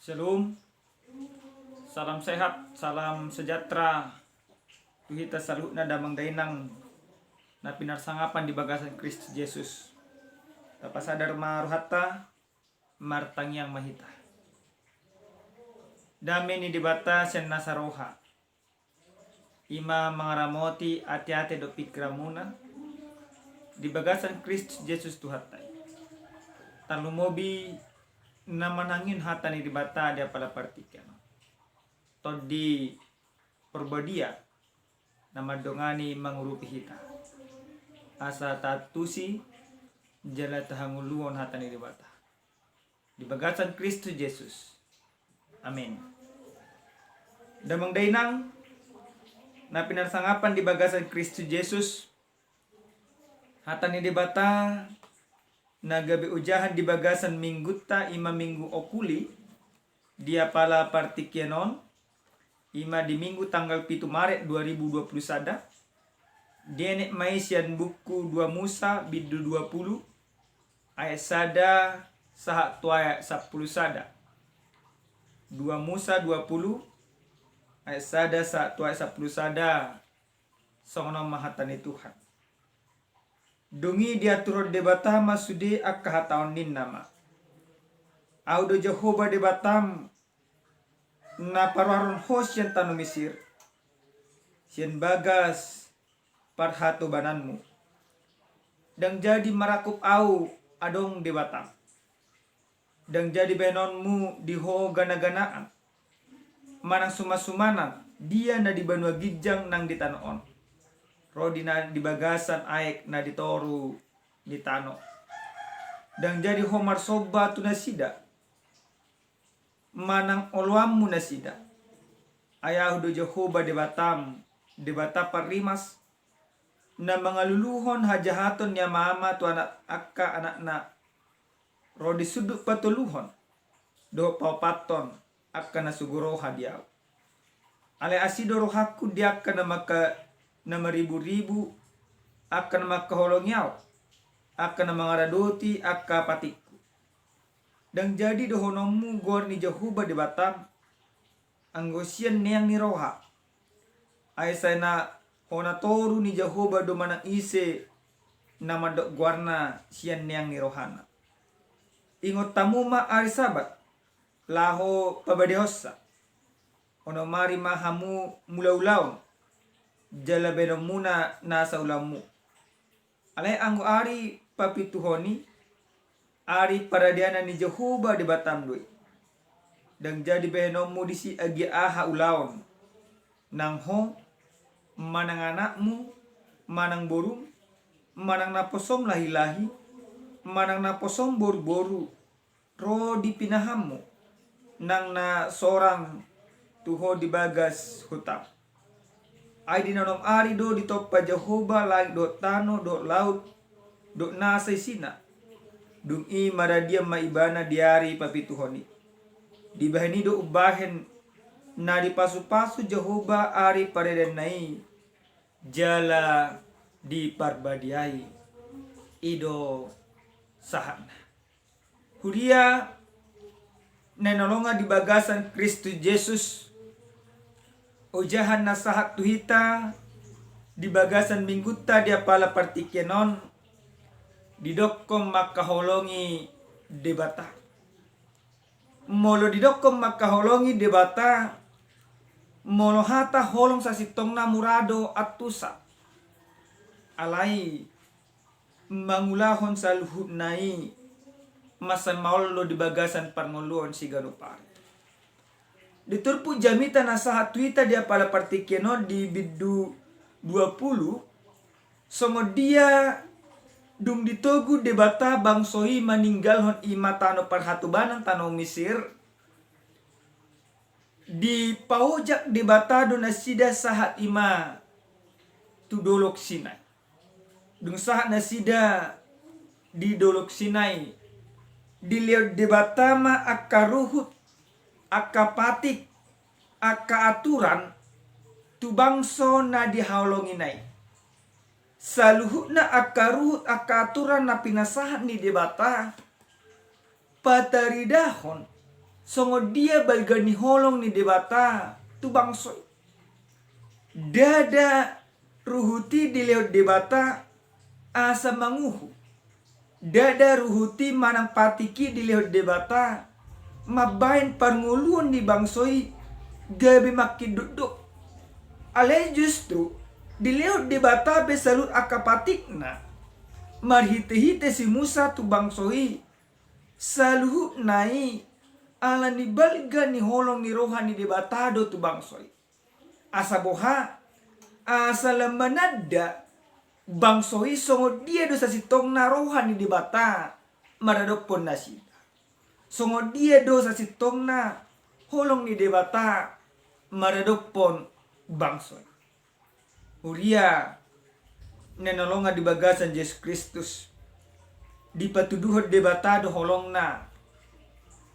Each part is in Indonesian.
Shalom, salam sehat, salam sejahtera. Kita salutna damang dainang na pinarsangapan di bagasan Kristus Yesus. Tapasadar maruhata martangyang mahita. Dami ni dibata sen nasaroha. Ima mangaramoti ati-ati do pikramuna di bagasan Kristus Yesus Tuhatay. Talumobi na manangin hata ni dibata dia pala partikan. Todi perbadia na madongani mangurupi hita. Asa tatusi jala tahanguluon hata ni dibata. Di bagasan Kristus Yesus. Amin. Damang dainang na pinarsangapan di bagasan Kristus Yesus. Hata ni dibata nagabi ujahan di bagasan mingguta ima minggu okuli dia pala partikienon ima di minggu tanggal 7 Maret 2020 sada denek maisian buku 2 Musa bidu 20 ayat sada sahat tuaya 10 sada 2 Musa 20 ayat sada sahat tuaya 10 sada songono mahatani Tuhan. Dungi dia turut debata masude akka hataon nin nama. Audo Jehovah debatam na parwaron hos yang tanu Mesir. Sian bagas parhato bananmu. Dan jadi marakup au adong debatam. Dan jadi benonmu diho gana-ganaan. Manang sumasumanan dia na di banua gijang nang ditanoon. Rodi na di bagasan aek na ditoru di tano. Dan jadi homar soba tu nasida. Manang oluammu nasida. Ayahu do Jehovah debatam. Debata parimas. Na mangaluluhon hajahaton niya mama tu anak akka anak na. Rodi sudut patuluhon. Do paupaton akka na suguro hadiaw. Ale asido rohaku dia akka na maka na maribu-ribu akan makaholongyaw akan mangaradoti akka patikku. Dan jadi dohonomu gor ni Jehovah di batam anggosian niyang ni roha ay na hona toru ni Jehovah do manang ise na madok guarna sian niyang ni rohana. Ingot tamuma ari sabat laho pabadehosa ono mari mahamu mulaulaon jala benomuna nasa ulamu. Alay anggo ari papituhoni ari paradiana ni Jehovah di batam doi. Dan jadi benomu disi agi aha ulaon. Nang ho manang anakmu manang borum manang naposom lahi-lahi manang naposom boru-boru ro dipinahammu nang na sorang tuho di bagas hutam. Ay dinanom ari do ditoppa Jehovah laik do tano do laut do nasa sina dung i maradia maibana diari papituhoni dibahani do ubahen na dipasu-pasu Jehovah ari paredenai jala di parbadiai ido sahana huria nenolonga di bagasan Kristus Yesus. Ujahan nasahat tuhita di bagasan mingguta dia pala partikenon didokkom makaholongi debata. Molo didokkom makaholongi debata molo hata holong sa sitong na murado atusa. Alai mangulahon sa luhut nai masan maolo di bagasan panguluon si ganupari. Diturpu jamita nasahat tuita dia pala partikeno di bidu 20 songo dia dung ditogu debata bangsoi maninggalhon ima tano parhatubanan tano Mesir di paujak debata do nasida sahat ima tu dolok Sinai dung sahat nasida di dolok Sinai di liat debata ma akaruhut akka patik akka aturan tu bangso na dihaulonginay saluhut na akka ruhut akka aturan na pinasahan ni debata pataridahon songo dia balgani holong ni debata tu bangsoi. Dada ruhuti dileo debata asa manguhu. Dada ruhuti manang patiki dileo debata mabain panguluan di bangsoi gabi maki duduk. Ale justru dileo debata besalut akapatikna marhite-hite si Musa tu bangsoi saluhu nai ala ni balga ni holong ni rohani debatado tu bangsoi. Asa boha asa lamanada bangsoi songo dia dosa si tongna rohani debata maradopon nasida. Songo dia dosa si tongna holong ni debata maradopon bangsoi. Uria nenolonga di bagasan Yesus Kristus di patuduhod debatado holongna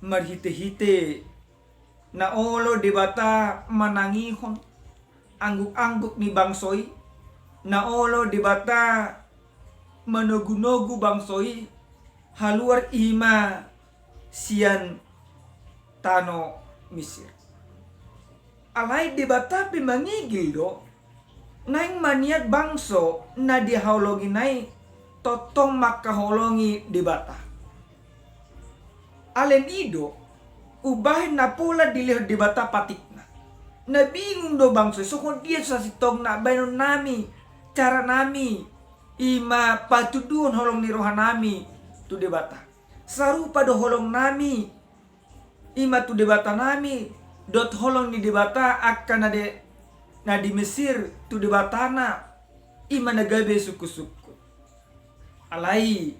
marhite-hite na olo debata manangihon angguk-angguk ni bangsoi na olo debata manogu-nogu bangsoi haluar ima sian tano Mesir. Alai debata pimangigil do naing maniat bangso na dihaulogi nai totong makaholongi debata. Alen ido ubahin na pula dilihat debata patikna. Na bingung do bangso so dia sa sitong na bayon nami cara nami ima patudun holong ni rohan nami tu debata. Sarupa do holong nami ima tu debata nami dot holong ni debata akan ade na di Mesir tu debatana ima nagabe suku-suku. Alai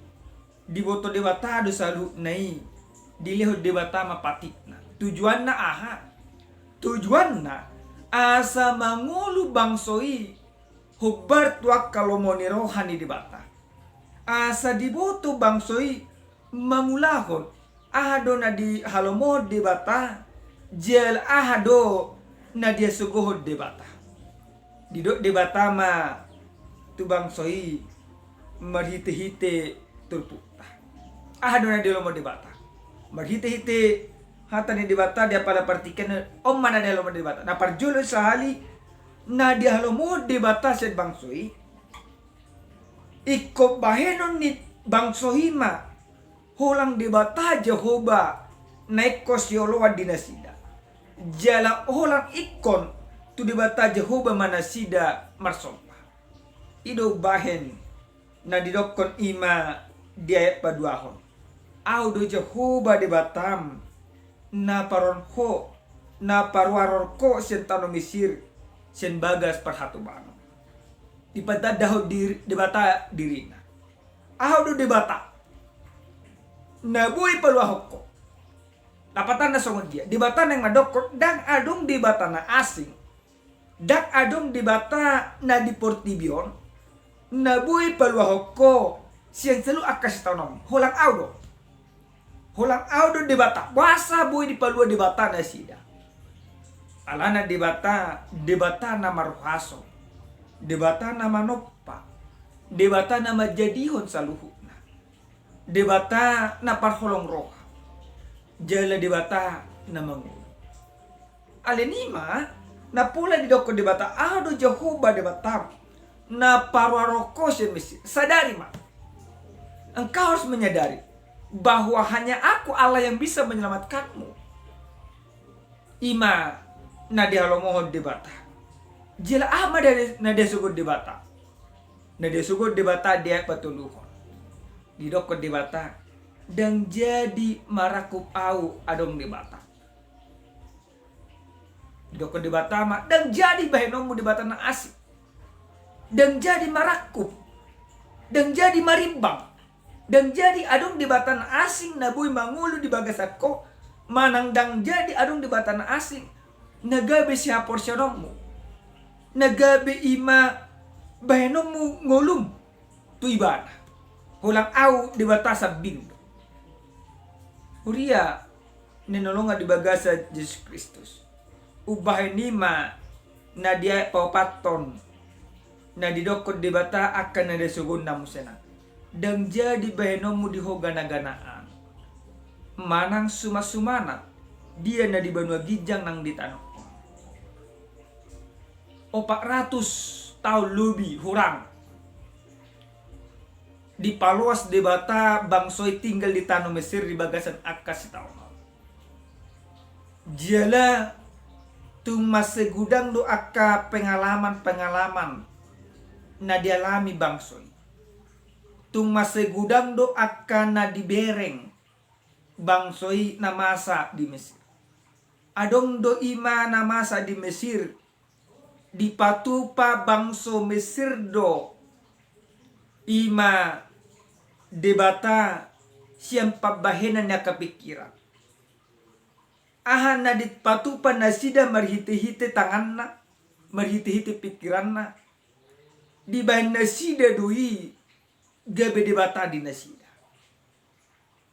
di boto debata do salu nai dilihat debata mapatikna. Tujuanna aha? Tujuanna asa mangulu bangsoi hubar tuak kalomoni rohani debata. Asa diboto bangsoi mangulahon ahado na di halomo debata jel ahado na dia sugohod debata. Didok debata ma tu bangsoi marhite-hite turputa. Ahado na dia lomo debata. Marhite-hite hata ni debata dia pada partikan om mana dia lomo debata. Na parjulo sahali na dia halomo debata set bangsoi ikop bahenon ni bangsoi ma holang debata Jehovah naik kosiolowa dinasida. Jala holang ikon tu debata Jehovah manasida marsompa. Ido bahen na didokon ima dia paduahon. Au do Jehovah debatam na paronho na parwaror ko sen tano Mesir sen bagas parhatubano. Ipadadaho debata dirina. Au do debata na buy paluahok ko. Lapatan na songon dia. Debata nang madokot dang adong debata na asing. Dak adong debata na di Portibion. Na buy paluahok ko siyan selu akas tanom. Holang audo. Holang audo debata. Wasa buy di palua debata na sida. Alana debata na maruhaso. Debata na manoppa. Debata na majadihon sa luhuna. Debata na parholong roha. Jala debata na mangulo. Alenima na pula di doko debata ado Jehovah debata na parwaroko sen Mesir. Sadari ma. Engkau harus menyadari bahwa hanya aku Allah yang bisa menyelamatkanmu. Ima na dihalomohon debata. Jela ama na dia sugod debata. Na dia sugod debata dia patuluhon. Di doko debata dan jadi marakup au adong debata. Doko debata ma dan jadi bahenomu debata na asik. Dan jadi marakup. Dan jadi marimbang. Dan jadi adong debata na asing na buy mangulu di bagasako. Manang dang jadi adong debata na asing. Nagabe siya porsyonomu. Nagabe ima bahenomu ngulum. Tu ibana. Hulang au debata sabing. Uria nenolonga di bagasa Yesus Kristus. Ubahin nima na dia paupaton na didokot debata akan ada sugun namu sena. Dan jadi bahenomu di hogana-ganaan. Manang sumasumanat dia na di Banua Gijang nang di tanah 400 tahun lebih hurang di paluas de bata bangsoi tinggal di tanah Mesir di bagasan akas tahun jala tu masa gudang do akka pengalaman na dialami bangsoi tu masa gudang do akka na dibereng bangsoi na masa di Mesir adong do ima na masa di Mesir di patupa bangso Mesir do ima debata siyang pabahenan na kapikiran ahan na di patupa na sida marhite-hite tangan na marhite-hite pikiran na di bahan na sida doi gabe debata di nasida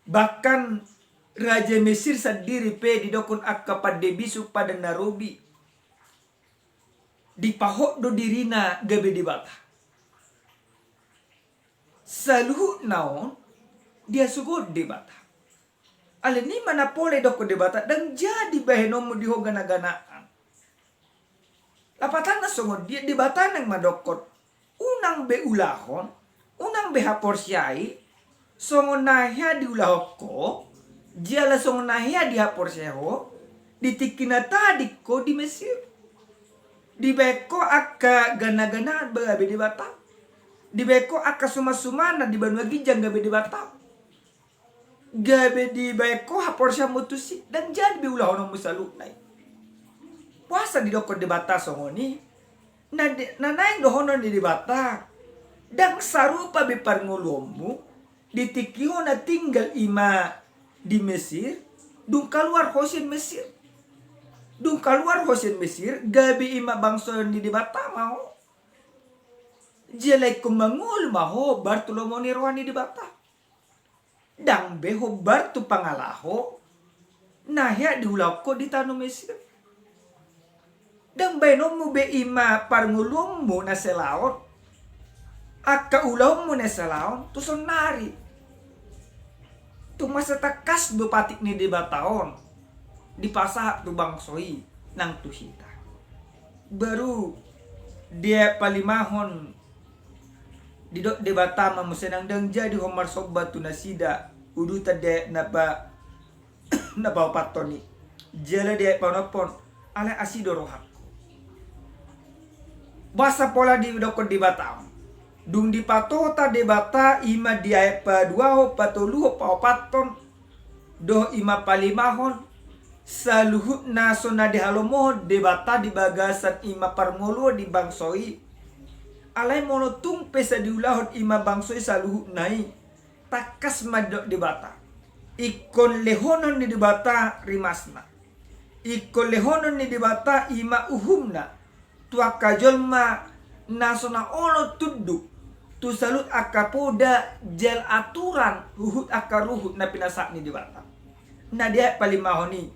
bahkan Raja Mesir sendiri pe didokon akka pada bisu pada Nairobi di pahok do dirina gabe debata saluhu naon dia sugod debata ale ni mana pole doko debata dan jadi bahenomu di hogana-ganaan lapatan na songod dia debata nang madokot unang be ulahon unang be haporsyai songon nahya di ulahoko jala songon nahya di haporsyaho ditikina tadi ko di Mesir di beko akka gana-ganaan gabe debata di beko akka suma-sumana di Banua Gijang gabe debata gabe di beko haporsya mutusi dan jadi biulah ono musalu nai puasa di dokon debata songoni na naing dohonon di debata dan sarupa be parngolomu ditikio na tinggal ima di Mesir dung keluar hosin Mesir dung keluar hosin Mesir gabi ima bangso di debata mau jelai kumangul maho Bartolomeo Nirwani debata dang beho bartu pangalaho nahya diulako di tanah Mesir dang benomu be ima parngulummu na selaon akka ulawmu na selaon tu sonari tu masa takas bepatik ni debataon di pasah tu bangsoi nang tuhita baru dia palimahon di dok debata mamusenang dang jadi homar sobat tu nasida udu tade napa napa patoni jala dia panopon ala asido rohak basa pola di dok debata dung di patota debata ima dia pa dua ho patolu pa paton do ima palimahon saluhut nasona di halomo debata di bagasan ima parngolo di bangsoi alai monotung pesa diulahot ima bangsoi saluhut nai takas madok debata ikon lehonon ni debata rimasna ikon lehonon ni debata ima uhumna tua kajolma nasona olo tuduk tu salut akapoda jel aturan ruhut akaruhut na pinasak ni debata na dia palimahoni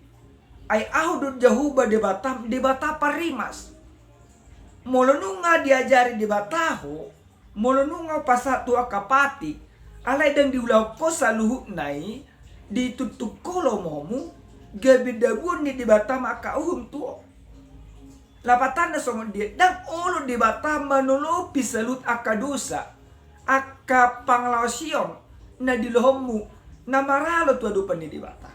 ay ahudut jahuba debata parimas molonunga diajari debataho molonunga pasatu akapati alai dan diulau ko saluhut nai ditutuk kolomomu gabidabun ni debata maka uhum tuo lapatan na songon dia dan olo debata manolopi salut akadosa akka panglaosion na dilohommu na maralo tu adupan ni debata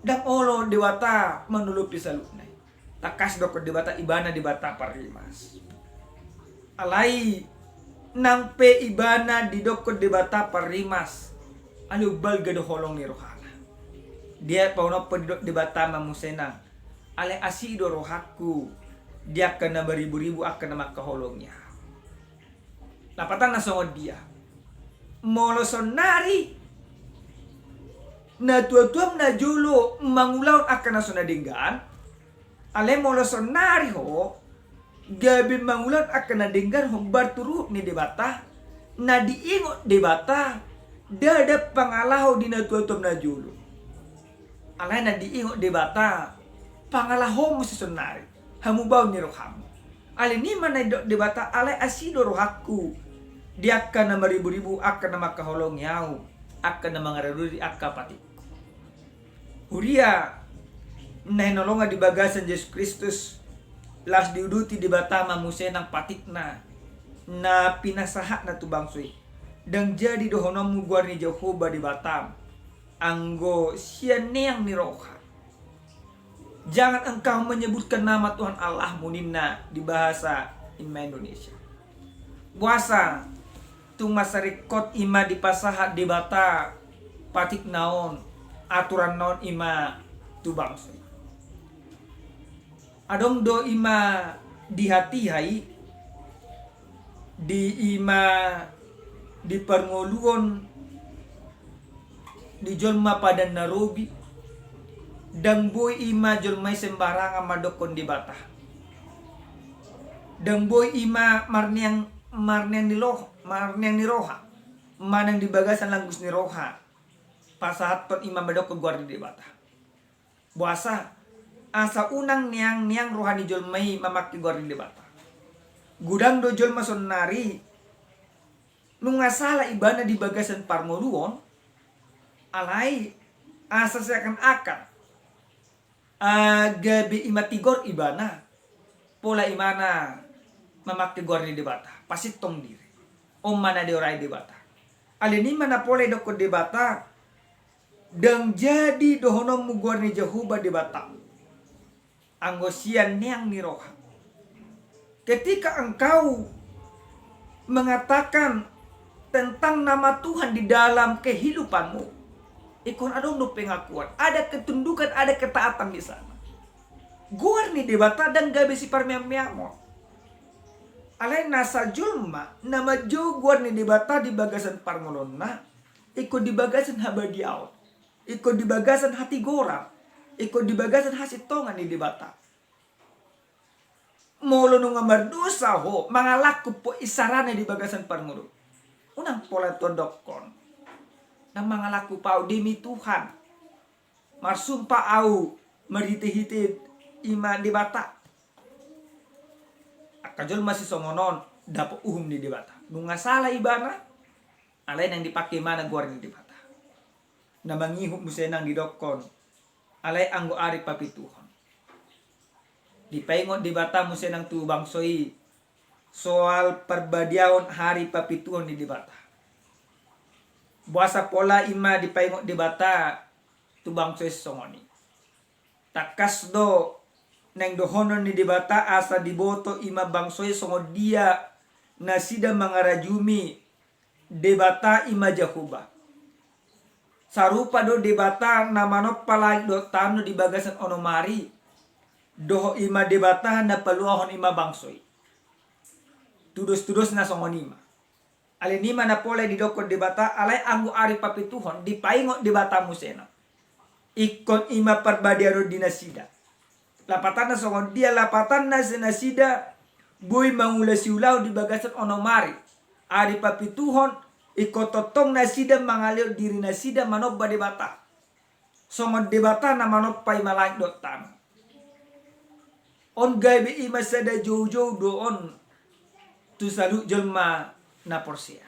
dan olo dewata menulupi salutnai takas doko debata ibana debata parimas alai nang pe ibana di doko debata parimas alu balga do holong ni rohana dia pauno pedok debata mamusena ale asido rohaku dia kena beribu-ribu akan nama keholongnya lapatan nasongod dia molosonari na tuam na julo mangulaw akan nasona dinggan ale molosonari ho gabi mangulaw akan na dinggan ho barturu ni debata na diingot debata dada pangalaho di na tuam na julo alay na diingot debata pangalaho mo si sonari hamubaw ni rohamu ale ni man na debata alay asido rohaku dia akan na maribu-ribu akan na makaholong yaw akan na mga raruri akka pati Huria nahinolonga di bagasan Yesus Kristus las diuduti di batama musenang patikna na pinasahat na tubangsoy dan jadi dohonomu guar ni Jehovah di batam anggo sianeng ni roha. Jangan engkau menyebutkan nama Tuhan Allahmu nina di bahasa ima Indonesia. Puasa tung masarikot ima di pasahat di bata patik naon aturan naon ima tu bangsa. Adong do ima di hati hai di ima di perngoluan di jolma pada narobi dang boy ima jolmai sembarangan madokon di bata. Dang boy ima marniang ni roha manang di bagasan langgus ni roha pasahat ton ima madokon guardi di bata. Puasa asa unang niang rohani jolmai mamaki guardi di bata. Gudang do jolma sonari nunga salah ibana di bagasan parmoluon alai asa seakan-akan gabi imatigor ibana pola imana mamaki guardi di bata pasit tong diri mana di orai di bata alini mana pola doko di bata dan jadi dohonomu guardi Jehovah di bata anggosian niang ni roha. Ketika engkau mengatakan tentang nama Tuhan di dalam kehidupanmu, ikon adong no pengakuan, ada ketundukan, ada ketaatan di sana. Guar ni debata dan gabe si parmiam-miamo. Alai nasa julma, nama jo guar ni debata di bagasan parmolona, ikut di bagasan habadiaw, ikut di bagasan hati gora, ikut di bagasan hasitongan ni debata. Molo nung mardusa ho mangalaku po isarane di bagasan parmulu. Unang pola todokon na mangalaku pau demi Tuhan. Marsumpa au merhite-hite ima di bata. Akajol masih songonon dapat di bata. Nunga salah ibana alay nang dipakai mana guar di bata. Na mangihuk musenang di dokon. Alay anggo ari papi Tuhan. Dipaingot di bata musenang tu bangsoi soal perbadiaon hari papituon di bata. Buasa pola ima dipaingot di bata tu bangsoi songoni. Takas do neng dohonon di bata asa diboto ima bangsoi songo dia nasida mangarajumi debata ima Jehovah. Sarupa do debata namanop palagi do tano di bagasan onomari. Doho ima debata na paluahon ima bangsoy. Tudos-tudos na songonima. Alinima na pole di dokon debata alay anggo ari papituhon dipaingot debata musena. Ikon ima perbadiano dinasida. Lapatan na songon dia lapatan na sinasida boy mangulasi ulaw di bagasan onomari. Ari papituhon ikototong nasida mangalio diri nasida manobba debata. Songon debata na manopay malaik dotan. On gaibe ima sada jojo doon tu salu jelma na porsia.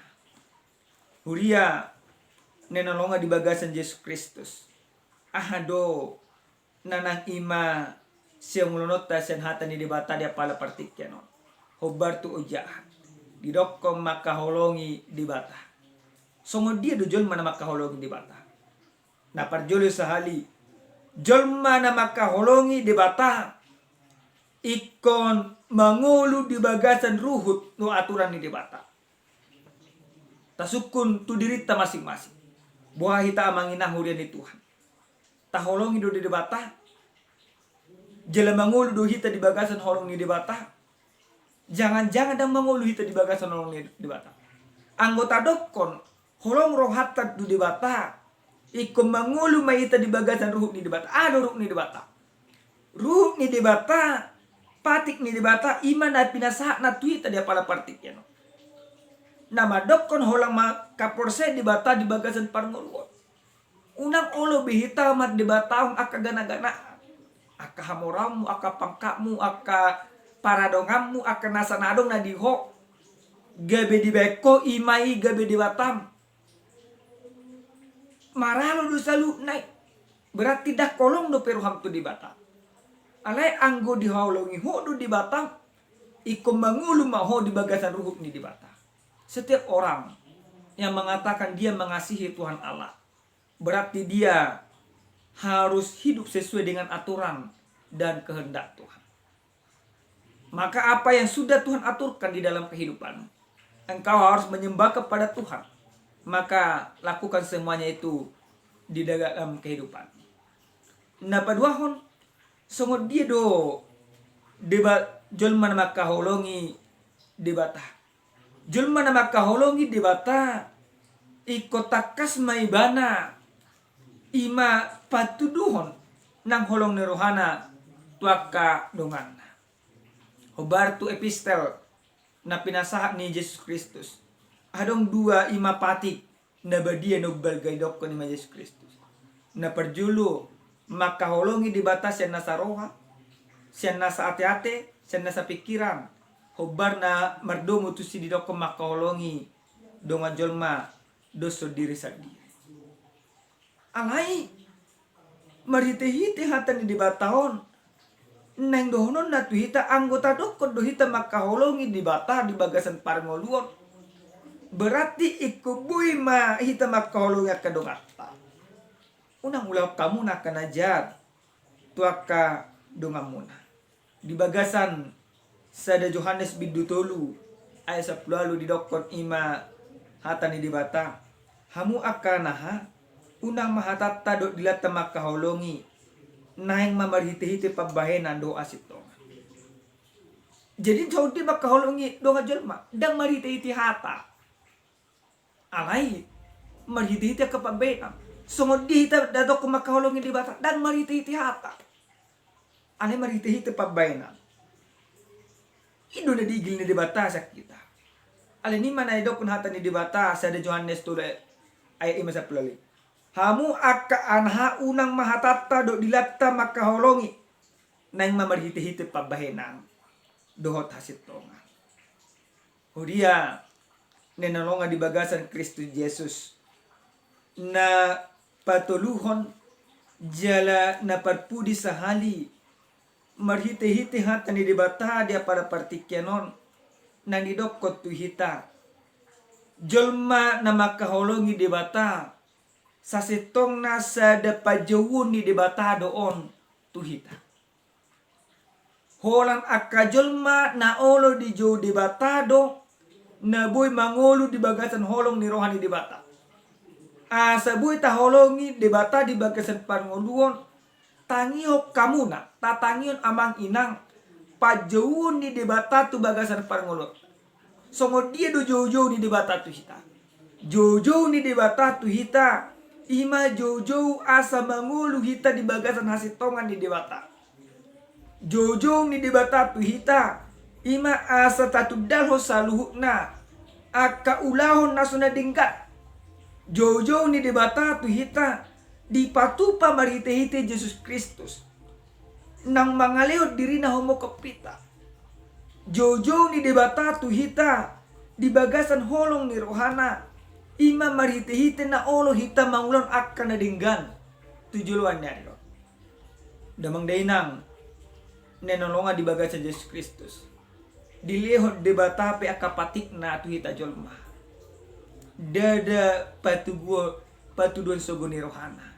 Huria nenolonga di bagasan Yesus Kristus. Ahado nanang ima siyang mulunota sen hata ni debata dia pala partikyano. Hobar tu ujahat. Didokkom makaholongi di bata. Songo dia do jelma na makaholongi di bata. Na parjolo sahali jelma na makaholongi di bata. Ikon mangulu di bagasan ruhut no aturan ni debata. Tasukun tu dirita masing-masing. Buah hita amanginah hurian ni Tuhan. Taholongi do di debata. Jela mangulu do hita di bagasan holong ni debata. Jangan-jangan dan mangulu hita di bagasan holong ni debata. Anggota dokon holong rohatat do debata. Ikon mangulu may hita di bagasan ruhut ni debata. Ano ruhut ni debata? Ruhut ni debata. Patik ni debata iman na pinasahat na tuita dia pala partik yan. Nama dokon holang kaporse debata di bagasan parnguluan. Unang olo bihita mat debataon aka gana-gana. Aka hamoramu, aka pangkamu, aka paradongamu, aka nasanadong na diho. Gabe di beko imai gabe di batam. Maralo do salu naik. Berarti dah kolong do peruham tu di bata. Alai anggo dihaulungi ho do di bata. Iko mangulu maho di bagasan ruhuk ni di bata. Setiap orang yang mengatakan dia mengasihi Tuhan Allah, berarti dia harus hidup sesuai dengan aturan dan kehendak Tuhan. Maka apa yang sudah Tuhan aturkan di dalam kehidupan, engkau harus menyembah kepada Tuhan. Maka lakukan semuanya itu di dalam kehidupan. Nah paduahon songot dia do debat jolma nama kaholongi debata. Jolma nama kaholongi debata ikotakas maibana ima patuduhon nang holong ni rohana tuaka dongan. Hobar tu epistel na pinasahat ni Yesus Kristus. Adong dua ima patik na badia no balgaydok ko ni Yesus Kristus. Na perjulu makaholongi di batas yan nasa roha, siyan nasa ate-ate, siyan nasa pikiran. Hobar na mardomo tu si didok ko makaholongi donga jolma doso diri sa diri. Alay marite-hite hatan di batahon nang dohonon na tuhita anggota dokon dohita makaholongi di bata di bagasan parngoluon. Berarti ikubuy ma hita makaholongi ka dongata. Unang ulaw kamu na kanajat tuaka dongamuna. Di bagasan sada Johannes bidutolu ayat 10 di dokon ima hatan di bata. Hamu akanaha unang mahatatta do dilata makaholongi naing mamarhiti-hiti pabahenan do asito. Jadi saudi makaholongi do nga jelma dang marhiti-hiti hata. Alay marhiti-hiti ka pabahenan. Sungod di hita dato ko makaholongi di bata dang marhiti-hiti hata. Alay marhiti-hiti pabahenan. Ido na digil ni di bata sa kita. Alay ni manay do kun hata ni di bata sa de Johannes tuloy ay ima sa pelali. Hamu akka anha unang mahatatta do dilatta makaholongi nang mamarhiti-hiti pabahenan dohot hasit tongan. Hudia nenalonga di bagasan Kristus Yesus na patuluhon jala na parpudi sahali marhiti-hiti hatan di bata dia para partikyanon nang didokot tuhita jolma na makaholongi di bata sa sitong nasa dapajawun ni debata doon tuhita. Holang akajolma na olo di jo debata do na boy mangolo di bagasan holong ni rohani debata. Asa boy taholongi debata di bagasan pangoluon tangihok kamuna tatangion amang inang pajawun ni debata tu bagasan pangoluon. Songod dia do jojo ni debata tuhita. Jojo ni debata tuhita. Ima jojo asa mangulu hita di bagasan hasitongan di debata. Jojo ni debata tu hita. Ima asa tatu dalho saluhuk na. Aka ulahon nasuna dingkat. Jojo ni debata tu hita. Di patupa marite-hite Yesus Kristus. Nang mangaleot diri na homo kepita. Jojo ni debata tu hita. Di bagasan holong ni rohana. Ima marhiti-hiti na olo hita mangulon akan na dinggan. Tujuluan niya ito. Damang dainang nenolonga di bagasan Yesus Kristus. Dilihot debatape akapatik na atu hita jolma. Dada patuduan sogo ni rohana.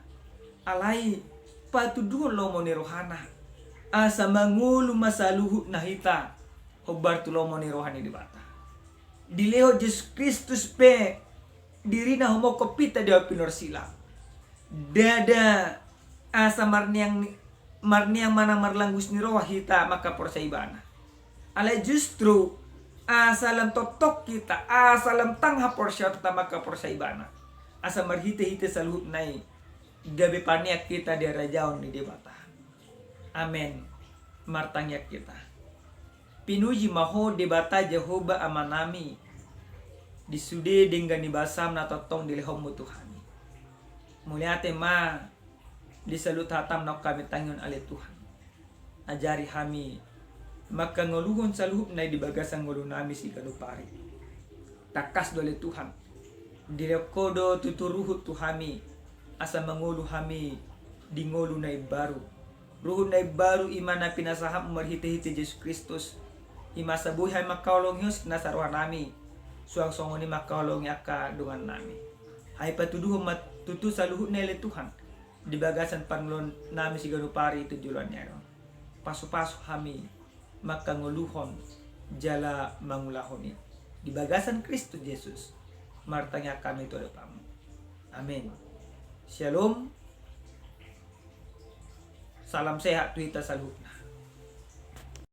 Alay patuduan lomo ni rohana. Asa mangulu masaluhut na hita. Hobar tu lomo ni rohani debata. Dilihot Yesus Kristus pe diri na homo kopita dia pinor sila. Dada asa marniang mana marlanggus ni roh hita maka porsaibana. Alay justru asa lam totok kita asa lam tangha porsyata maka porsaibana. Asa marhite-hite saluhut nai gabi paniak kita di rajaon ni debata. Amen. Martangyak kita. Pinuji maho debata Jehovah amanami. Disude dengan nibasam na totong dilihom mo Tuhan. Muliate ma disalut hatam na kami tangon ali Tuhan. Ajari kami makanguluhon sa luhub na di bagasang ngulo nami si kanupari. Takas dole Tuhan. Direkodo tuturuhut Tuhami asa mangulu kami dingolu na baru. Ruhun na baru imana pinasahap marhiti-hiti Yesus Kristus. Ima sa buhay makaulong Diyos nasaruhan nami. Suang songo ni makaulong yaka dungan nami. Ay patuduho matutu sa luhut na ili Tuhan. Di bagasan panglon nami si ganupari itu juluan niya. Paso-paso kami makanguluhon jala mangulahoni. Di bagasan Kristus Yesus. Martanya kami itu ada pamu. Amin. Shalom. Salam sehat tuita saluhna.